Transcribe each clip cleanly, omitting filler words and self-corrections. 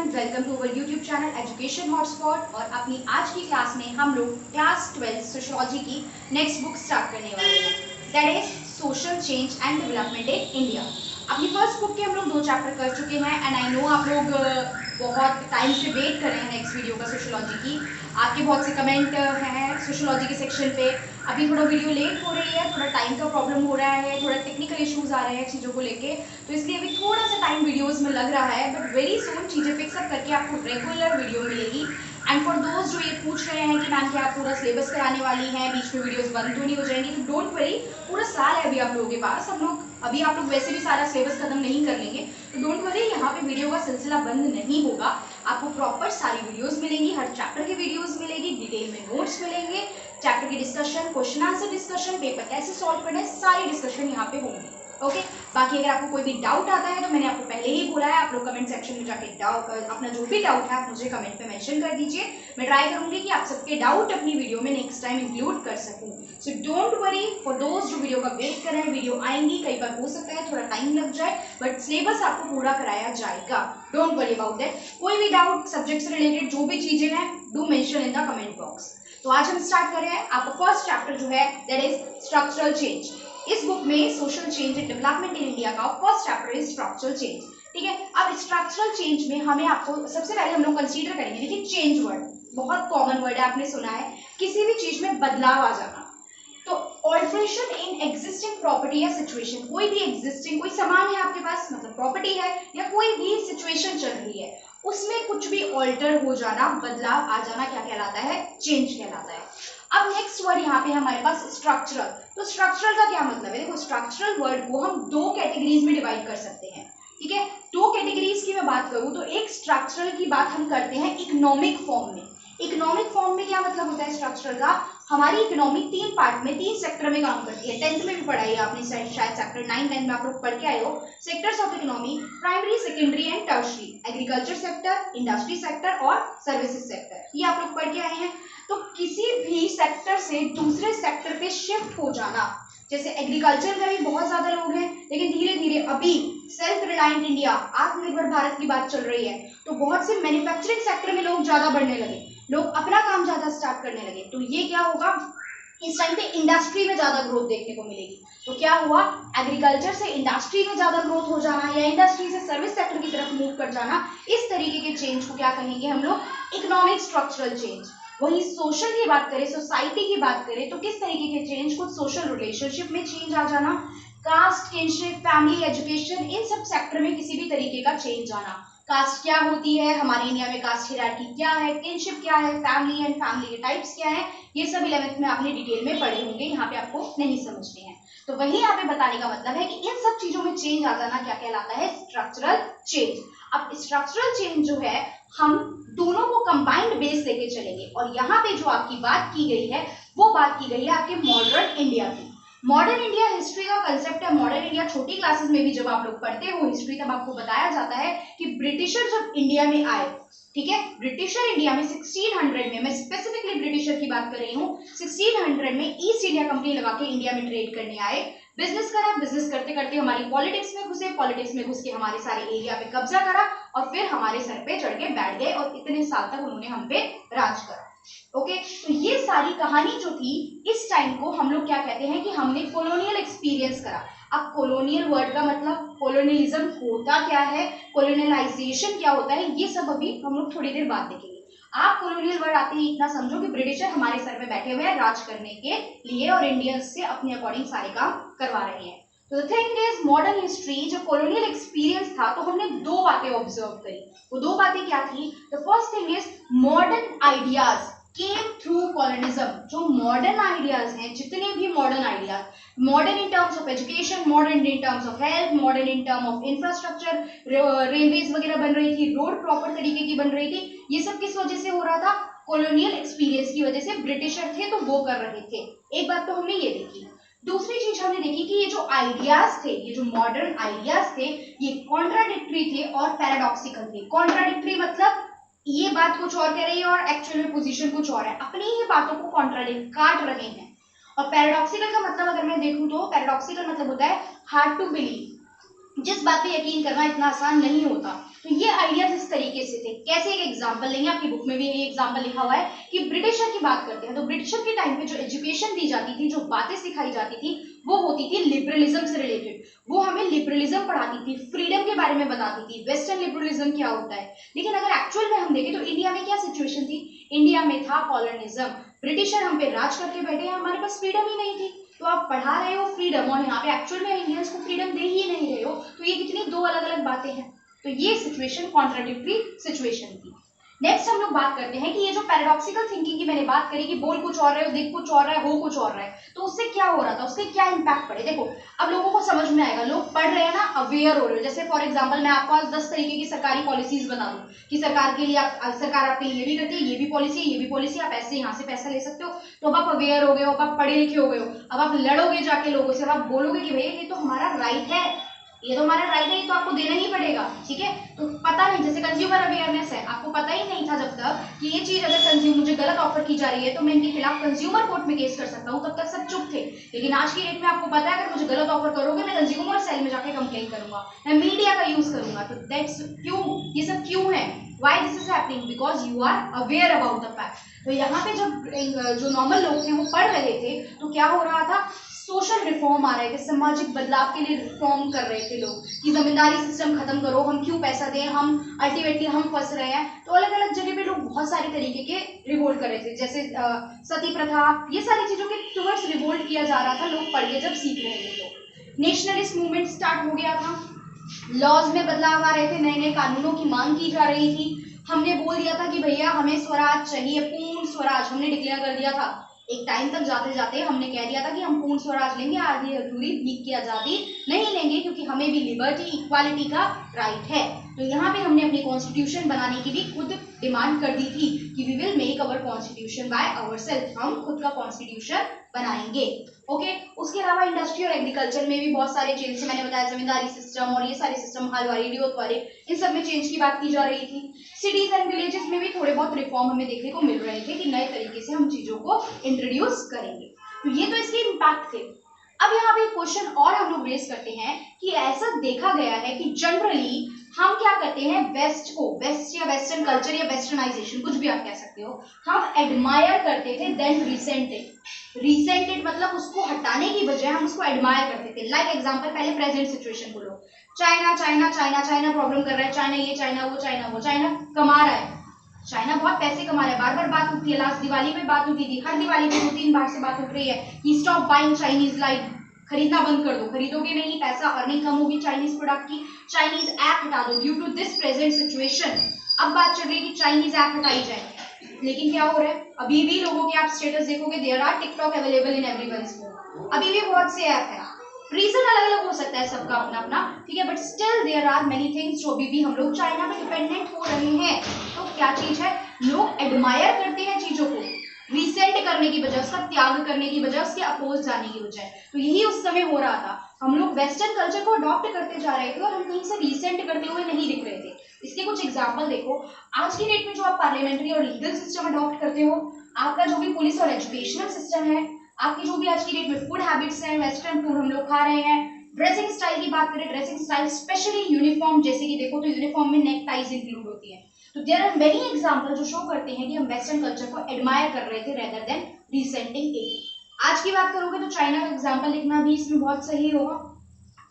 Everyone, welcome to our YouTube channel education hotspot. और अपनी आज की क्लास में हम लोग क्लास 12 सोशियोलॉजी की नेक्स्ट बुक स्टार्ट करने वाले हैं, that is social change and development in India. अपनी फर्स्ट बुक के हम लोग 2 चैप्टर कर चुके हैं एंड आई नो आप लोग बहुत टाइम से वेट कर रहे हैं नेक्स्ट वीडियो का सोशियोलॉजी की। आपके बहुत से कमेंट हैं सोशियोलॉजी के सेक्शन पे। अभी थोड़ा वीडियो लेट हो रही है, थोड़ा टाइम का प्रॉब्लम हो रहा है, थोड़ा टेक्निकल इश्यूज आ रहे हैं चीज़ों को लेके, तो इसलिए अभी थोड़ा सा टाइम वीडियोस में लग रहा है, बट वेरी सून चीज़ें फिक्सअप करके आपको रेगुलर वीडियो मिलेगी। एंड फॉर दोस्त जो ये पूछ रहे हैं कि मैम क्या आप पूरा सिलेबस कराने वाली हैं, बीच में वीडियोस बंद तो नहीं हो जाएंगी, तो डोंट वरी, पूरा साल है अभी आप लोगों के पास। अभी आप लोग वैसे भी सारा सिलेबस खत्म नहीं कर लेंगे, तो डोंट वरी, यहाँ पे वीडियो का सिलसिला बंद नहीं होगा। आपको प्रॉपर सारी वीडियोस मिलेंगी, हर चैप्टर की वीडियोस मिलेगी, डिटेल में नोट्स मिलेंगे, चैप्टर की discussion, question answer discussion, paper कैसे सॉल्व करना है, सारी डिस्कशन यहाँ पे होंगी। ओके, बाकी अगर आपको कोई भी डाउट आता है तो मैंने आपको पहले ही बोला है, आप लोग कमेंट सेक्शन में जाके अपना जो भी डाउट है आप मुझे कमेंट पे मेंशन कर दीजिए। मैं ट्राई करूंगी कि आप सबके डाउट अपनी वीडियो में नेक्स्ट टाइम इंक्लूड कर सकूं। सो डोंट वरी, फॉर दोस्त जो वीडियो का वेट कर रहे हैं, वीडियो आएंगी, कई बार हो सकता है थोड़ा टाइम लग जाए, बट सिलेबस आपको पूरा कराया जाएगा। Don't worry about that. कोई भी डाउट सब्जेक्ट से रिलेटेड जो भी चीजें हैं, do mention in the comment box. तो आज हम स्टार्ट कर रहे हैं। आपका फर्स्ट चैप्टर जो है दैट इज स्ट्रक्चरल चेंज। इस बुक में social change and development in India का first chapter is structural change. ठीक है, अब स्ट्रक्चरल चेंज में हमें आपको सबसे पहले हम लोग कंसीडर करेंगे, देखिए चेंज वर्ड बहुत कॉमन वर्ड है, आपने सुना है, किसी भी चीज में बदलाव आ जाना। तो ऑल्टरेशन इन एग्जिस्टिंग प्रॉपर्टी या सिचुएशन, कोई भी एग्जिस्टिंग कोई सामान है आपके पास, मतलब प्रॉपर्टी है, या कोई भी सिचुएशन चल रही है, उसमें कुछ भी ऑल्टर हो जाना, बदलाव आ जाना, क्या कहलाता है? चेंज कहलाता है। अब नेक्स्ट वर्ड यहाँ पे हमारे पास स्ट्रक्चरल। तो स्ट्रक्चरल का क्या मतलब है? देखो, स्ट्रक्चरल वर्ड को हम 2 कैटेगरीज में डिवाइड कर सकते हैं। ठीक है, 2 कैटेगरीज की मैं बात करूं तो एक स्ट्रक्चरल की बात हम करते हैं इकोनॉमिक फॉर्म में। इकोनॉमिक फॉर्म में क्या मतलब होता है स्ट्रक्चरल का? हमारी इकोनॉमी 3 पार्ट में, 3 सेक्टर में काम करती है। 10th में भी पढ़ाई है आपने, शायद चैप्टर 9, 10 में आप लोग पढ़ के आए हो। Sectors of economy, primary, secondary and tertiary, agriculture sector, industry sector और सर्विसेज सेक्टर, ये आप लोग पढ़ के आए हैं। तो किसी भी सेक्टर से दूसरे सेक्टर पे शिफ्ट हो जाना, जैसे एग्रीकल्चर में भी बहुत ज्यादा लोग हैं, लेकिन धीरे धीरे अभी सेल्फ रिलायंट इंडिया, आत्मनिर्भर भारत की बात चल रही है, तो बहुत से मैन्युफैक्चरिंग सेक्टर में लोग ज्यादा बढ़ने लगे, लोग अपना काम ज्यादा स्टार्ट करने लगे। तो ये क्या होगा, इस टाइम पे इंडस्ट्री में ज्यादा ग्रोथ देखने को मिलेगी। तो क्या हुआ, एग्रीकल्चर से इंडस्ट्री में ज्यादा ग्रोथ हो जाना, या इंडस्ट्री से सर्विस सेक्टर की तरफ मूव कर जाना, इस तरीके के चेंज को क्या कहेंगे हम लोग? Economic structural change. वही सोशल की बात करें, सोसाइटी की बात करें, तो किस तरीके के चेंज? कुछ सोशल रिलेशनशिप में चेंज आ जाना, कास्ट, किनशिप, फैमिली, एजुकेशन, इन सब सेक्टर में किसी भी तरीके का चेंज आना। कास्ट क्या होती है हमारे इंडिया में, कास्ट हायरार्की क्या है, किनशिप क्या है, फैमिली एंड फैमिली के टाइप्स क्या है, ये सब 11th में आपने डिटेल में पढ़े होंगे, यहाँ पे आपको नहीं समझने हैं। तो वही यहाँ पे बताने का मतलब है कि इन सब चीजों में चेंज आ जाना क्या कहलाता है? Structural change. अब स्ट्रक्चरल चेंज जो है, हम दोनों को कंबाइंड बेस लेके चलेंगे, और यहाँ पे जो आपकी बात की गई है वो बात की गई है आपके मॉडर्न इंडिया की। मॉडर्न इंडिया हिस्ट्री का कंसेप्ट है। मॉडर्न इंडिया छोटी क्लासेस में भी जब आप लोग पढ़ते हो हिस्ट्री, तब आपको बताया जाता है कि ब्रिटिशर जब इंडिया में आए, ठीक है, ब्रिटिशर इंडिया में 1600 में, मैं स्पेसिफिकली ब्रिटिशर की बात कर रही हूँ, 1600 में ईस्ट इंडिया कंपनी लगा के इंडिया में ट्रेड करने आए, बिजनेस करा, बिजनेस करते करते हमारी पॉलिटिक्स में घुसे, पॉलिटिक्स में घुस के हमारे सारे एरिया पे कब्जा करा, और फिर हमारे सर पे चढ़ के बैठ गए, और इतने साल तक उन्होंने हम पे राज करा। ओके, तो ये सारी कहानी जो थी, इस टाइम को हम लोग क्या कहते हैं कि हमने कॉलोनियल एक्सपीरियंस करा। अब कॉलोनियल वर्ड का मतलब, कॉलोनियलिज्म होता क्या है, कॉलोनियलाइजेशन क्या होता है, ये सब अभी हम लोग थोड़ी देर बाद देखेंगे। आप कॉलोनियल वर्ड आते ही इतना समझो कि ब्रिटिशर हमारे सर पे बैठे हुए हैं राज करने के लिए, और इंडियंस से अपने अकॉर्डिंग सारे काम करवा रहे हैं। तो the thing is, modern history जब कॉलोनियल एक्सपीरियंस था, तो हमने 2 बातें ऑब्जर्व करी। वो 2 बातें क्या थी? The first thing is, modern ideas came through colonialism. जो मॉडर्न आइडियाज हैं, जितने भी modern ideas, modern in terms of education, modern in terms of health, modern in term of infrastructure, railways वगैरह बन रही थी, रोड प्रॉपर तरीके की बन रही थी, ये सब किस वजह से हो रहा था? कॉलोनियल एक्सपीरियंस की वजह से। ब्रिटिशर थे तो वो कर रहे थे। एक बात तो हमने ये देखी। दूसरी चीज हमने देखी कि ये जो आइडियाज थे, ये जो मॉडर्न आइडियाज थे, ये कॉन्ट्राडिक्टरी थे और पैराडॉक्सिकल थे। कॉन्ट्राडिक्टरी मतलब ये बात कुछ और कह रही है और एक्चुअल में पोजीशन कुछ और है, अपनी ही बातों को कॉन्ट्राडिक्ट, काट रहे हैं। और पैराडॉक्सिकल का मतलब अगर मैं देखूं तो पैराडॉक्सिकल मतलब होता है हार्ड टू बिलीव, जिस बात पे यकीन करना इतना आसान नहीं होता। तो ये आइडियाज इस तरीके से थे। कैसे, एक एग्जांपल लेंगे, आपकी बुक में भी ये एग्जांपल लिखा हुआ है कि ब्रिटिशर की बात करते हैं तो ब्रिटिशर के टाइम पे जो एजुकेशन दी जाती थी, जो बातें सिखाई जाती थी, वो होती थी लिबरलिज्म से रिलेटेड। वो हमें लिबरलिज्म पढ़ाती थी, फ्रीडम के बारे में बताती थी, वेस्टर्न लिबरलिज्म क्या होता है। लेकिन अगर एक्चुअल में हम देखें तो इंडिया में क्या सिचुएशन थी, इंडिया में था कॉलोनिज्म, ब्रिटिशर हम पे राज करके बैठे हैं, हमारे पास फ्रीडम ही नहीं थी। तो आप पढ़ा रहे हो फ्रीडम और यहाँ पे एक्चुअल में इंडियंस को फ्रीडम दे ही नहीं रहे हो, तो ये कितनी दो अलग अलग बातें हैं। तो ये सिचुएशन कॉन्ट्राडिक्टरी सिचुएशन थी। नेक्स्ट हम लोग बात करते हैं कि ये जो पैराडॉक्सिकल थिंकिंग की मैंने बात करी कि बोल कुछ और रहे हो, दिख कुछ और रहा है, हो कुछ और रहा है, तो उससे क्या हो रहा था, उसके क्या इम्पैक्ट पड़े। देखो अब लोगों को समझ में आएगा, लोग पढ़ रहे हैं ना, अवेयर हो रहे हो। जैसे फॉर एग्जांपल मैं आपको आज 10 तरीके की सरकारी पॉलिसीज बता दूं कि सरकार के लिए सरकार आपके लिए ये भी करती है, ये भी पॉलिसी है, ये भी पॉलिसी, आप ऐसे यहाँ से पैसा ले सकते हो। तो अब आप अवेयर हो गए हो, अब आप पढ़े लिखे हो गए हो, अब आप लड़ोगे जाके लोगों से, अब आप बोलोगे कि भैया ये तो हमारा राइट है, ये तो हमारा राइट है, ये तो आपको देना ही पड़ेगा, ठीक है। तो पता नहीं, जैसे कंज्यूमर अवेयरनेस है, आपको पता ही नहीं था जब तक कि ये चीज अगर मुझे गलत ऑफर की जा रही है तो मैं इनके खिलाफ कंज्यूमर कोर्ट में केस कर सकता हूँ, तब तक सब चुप थे। लेकिन आज की डेट में आपको पता है अगर मुझे गलत ऑफर करोगे मैं कंज्यूमर सेल में जाके कंप्लेन करूंगा, मैं मीडिया का यूज करूंगा। तो दैट्स क्यों, ये सब क्यों है, why this is happening, because you are aware about the fact. तो यहाँ पे जब जो नॉर्मल लोग थे वो पढ़ रहे थे तो क्या हो रहा था, सोशल रिफॉर्म आ रहे थे, सामाजिक बदलाव के लिए रिफॉर्म कर रहे थे लोग कि जमींदारी सिस्टम खत्म करो, हम क्यों पैसा दें, हम अल्टीमेटली हम फंस रहे हैं। तो अलग अलग जगह पे लोग बहुत सारे तरीके के रिवोल्ट कर रहे थे, जैसे सती प्रथा, ये सारी चीजों के टुवर्ड्स रिवोल्ट किया जा रहा था, लोग पढ़ के जब सीख रहे थे। तो नेशनलिस्ट मूवमेंट स्टार्ट हो गया था, लॉज में बदलाव आ रहे थे, नए नए कानूनों की मांग की जा रही थी। हमने बोल दिया था कि भैया हमें स्वराज चाहिए, पूर्ण स्वराज हमने डिक्लेयर कर दिया था। एक टाइम तक जाते जाते हमने कह दिया था कि हम पूर्ण स्वराज लेंगे, आधी अधूरी भीख की आजादी नहीं लेंगे, क्योंकि हमें भी लिबर्टी इक्वालिटी का राइट है। तो यहाँ पे हमने अपनी कॉन्स्टिट्यूशन बनाने की भी खुद डिमांड कर दी थी कि we will make our constitution by ourselves, हम खुद का कॉन्स्टिट्यूशन बनाएंगे। ओके, उसके अलावा इंडस्ट्री और एग्रीकल्चर में भी बहुत सारे चेंज, मैंने बताया जमींदारी सिस्टम और ये सारे सिस्टम, हल वाले, डियोत वाले, इन सब में चेंज की बात की जा रही थी। सिटीज एंड विलेजेस में भी थोड़े बहुत रिफॉर्म हमें देखने को मिल रहे थे कि नए तरीके से हम चीजों को इंट्रोड्यूस करेंगे। तो ये तो इसके इम्पैक्ट थे। अब यहाँ पे क्वेश्चन और हम लोग रेस करते हैं कि ऐसा देखा गया है कि जनरली हम क्या करते हैं, वेस्ट को, वेस्ट या वेस्टर्न कल्चर या वेस्टर्नाइजेशन कुछ भी आप कह सकते हो, हम एडमायर करते थे देन रिसेंटेड। रिसेंटेड मतलब उसको हटाने की बजाय हम उसको एडमायर करते थे। लाइक एग्जांपल, पहले प्रेजेंट सिचुएशन बोलो, China China China China problem कर रहा है, चाइना ये चाइना वो चाइना वो, चाइना कमा रहा है, चाइना बहुत पैसे कमा रहा है, बार बार बात उठती है, लास्ट दिवाली में बात उठी थी, हर दिवाली में 2-3 बार से बात उठ रही है कि स्टॉप बाइंग चाइनीज, लाइक खरीदना बंद कर दो, खरीदोगे नहीं, पैसा अर्निंग कम होगी चाइनीज प्रोडक्ट की, चाइनीज ऐप हटा दो due to this present situation. अब बात चल रही है कि चाइनीज ऐप हटाई जाए, लेकिन क्या हो रहा है, अभी भी लोगों के आप स्टेटस देखोगे, there are TikTok available in everyone's phone, अभी भी बहुत से ऐप है। रीजन अलग अलग हो सकता है सबका अपना अपना, ठीक है, but still there are many things जो अभी भी हम लोग चाइना पे डिपेंडेंट हो रहे हैं। तो क्या चीज है, लोग एडमायर करते हैं चीजों को, रिसेंट करने की बजाय, उसका त्याग करने की बजाय, उसके अपोज जाने की बजाय। तो यही उस समय हो रहा था, हम लोग वेस्टर्न कल्चर को अडॉप्ट करते जा रहे थे और हम कहीं से रिसेंट करते हुए नहीं दिख रहे थे। इसके कुछ एग्जाम्पल देखो, आज की डेट में जो आप पार्लियामेंट्री और लीगल सिस्टम अडॉप्ट करते हो, आपका जो भी पुलिस और एजुकेशनल सिस्टम है, आपकी जो भी आज की डेट में फूड हैबिट्स हैं, वेस्टर्न फूड हम लोग खा रहे हैं, ड्रेसिंग स्टाइल की बात करें, ड्रेसिंग स्टाइल स्पेशली यूनिफॉर्म, जैसे कि देखो तो यूनिफॉर्म में नेक टाइज इंक्लूड होती है। तो देयर आर मेनी एग्जांपल जो शो करते हैं कि हम वेस्टर्न कल्चर को एडमायर कर रहे थे रेदर देन रिसेंटिंग इट। आज की बात करोगे तो चाइना का एग्जांपल लिखना भी इसमें बहुत सही होगा,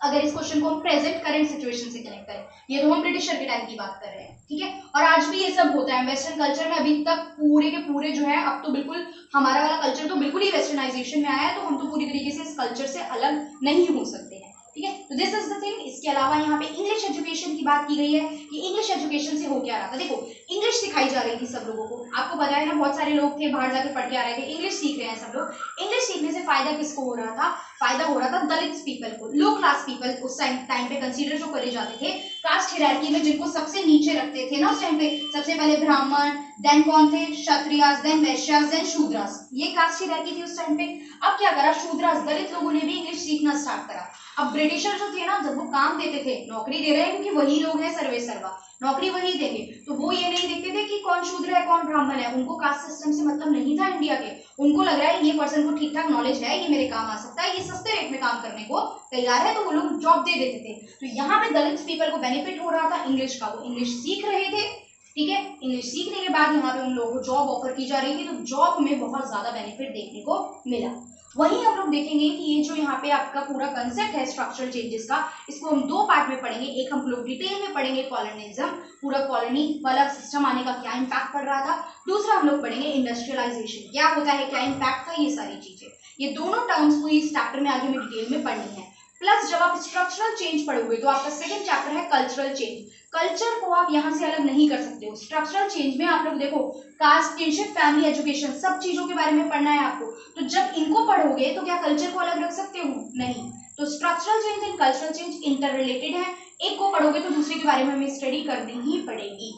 अगर इस क्वेश्चन को हम प्रेजेंट करंट सिचुएशन से कनेक्ट करें। ये तो हम ब्रिटिशर के टाइम की बात कर रहे हैं, ठीक है, और आज भी ये सब होता है वेस्टर्न कल्चर में। अभी तक पूरे के पूरे जो है, अब तो बिल्कुल हमारा वाला कल्चर तो बिल्कुल ही वेस्टर्नाइजेशन में आया है, तो हम तो पूरी तरीके से इस कल्चर से अलग नहीं हो सकते हैं, ठीक है। तो दिस इज द थिंग। इसके अलावा यहाँ पे इंग्लिश एजुकेशन की बात की गई है कि इंग्लिश एजुकेशन से हो क्या रहा था। देखो इंग्लिश सिखाई जा रही थी सब लोगों को, आपको पता है ना, बहुत सारे लोग थे बाहर जाकर पढ़ के आ रहे थे, इंग्लिश सीख रहे हैं सब लोग। इंग्लिश सीखने से फायदा किसको हो रहा था, फायदा हो रहा था दलित पीपल को, लो क्लास पीपल उस टाइम पे कंसीडर जो करे जाते थे कास्ट हायरार्की में, जिनको सबसे नीचे रखते थे ना उस टाइम पे, सबसे पहले ब्राह्मण, देन कौन थे, क्षत्रियास, देन वैश्यास, देन शूद्रास, ये कास्ट हायरार्की थी उस टाइम पे। अब क्या करा, शूद्रास दलित लोगों ने भी इंग्लिश सीखना स्टार्ट करा। अब ब्रिटिशर जो थे ना, जब वो काम देते थे, नौकरी दे रहे हैं क्योंकि वही लोग हैं सर्वे सर्वा, नौकरी वही देंगे, तो वो ये नहीं देखते थे कि कौन शूद्र है कौन ब्राह्मण है, उनको कास्ट सिस्टम से मतलब नहीं था इंडिया के। उनको लग रहा है ये पर्सन को ठीक ठाक नॉलेज है, ये मेरे काम आ सकता है, ये सस्ते रेट में काम करने को तैयार है, तो वो लोग जॉब दे देते थे। तो यहाँ पे दलित पीपल को बेनिफिट हो रहा था इंग्लिश का, वो इंग्लिश सीख रहे थे, ठीक है। इंग्लिश सीखने के बाद यहाँ पे उन लोगों को जॉब ऑफर की जा रही थी, तो जॉब में बहुत ज्यादा बेनिफिट देखने को मिला। वहीं हम लोग देखेंगे कि ये जो यहाँ पे आपका पूरा कंसेप्ट है स्ट्रक्चरल चेंजेस का, इसको हम दो पार्ट में पढ़ेंगे। एक हम लोग डिटेल में पढ़ेंगे कॉलोनिज्म, पूरा कॉलोनी वाला सिस्टम आने का क्या इम्पैक्ट पड़ रहा था। दूसरा हम लोग पढ़ेंगे इंडस्ट्रियलाइजेशन, क्या होता है, क्या इम्पैक्ट था, ये सारी चीजें। ये दोनों टर्म्स पूरी इस चैप्टर में आगे में डिटेल में पढ़नी है। प्लस जब आप स्ट्रक्चरल चेंज पढ़ोगे तो आपका सेकंड चैप्टर है कल्चरल चेंज। कल्चर को आप यहाँ से अलग नहीं कर सकते हो। स्ट्रक्चरल चेंज में आप लोग देखो, कास्ट, किनशिप, फैमिली, एजुकेशन, सब चीजों के बारे में पढ़ना है आपको। तो जब इनको पढ़ोगे तो क्या कल्चर को अलग रख सकते हो? नहीं। तो structural change and cultural change inter related है, एक को पढ़ोगे तो दूसरे के बारे में हमें स्टडी करनी ही पड़ेगी।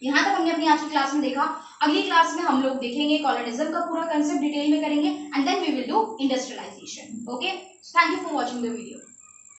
यहाँ तक हमने अपनी आज की क्लास में देखा। अगली क्लास में हम लोग देखेंगे कॉलोनिज्म का पूरा कंसेप्ट डिटेल में करेंगे, and then we will do industrialisation. Okay, thank you for watching the video.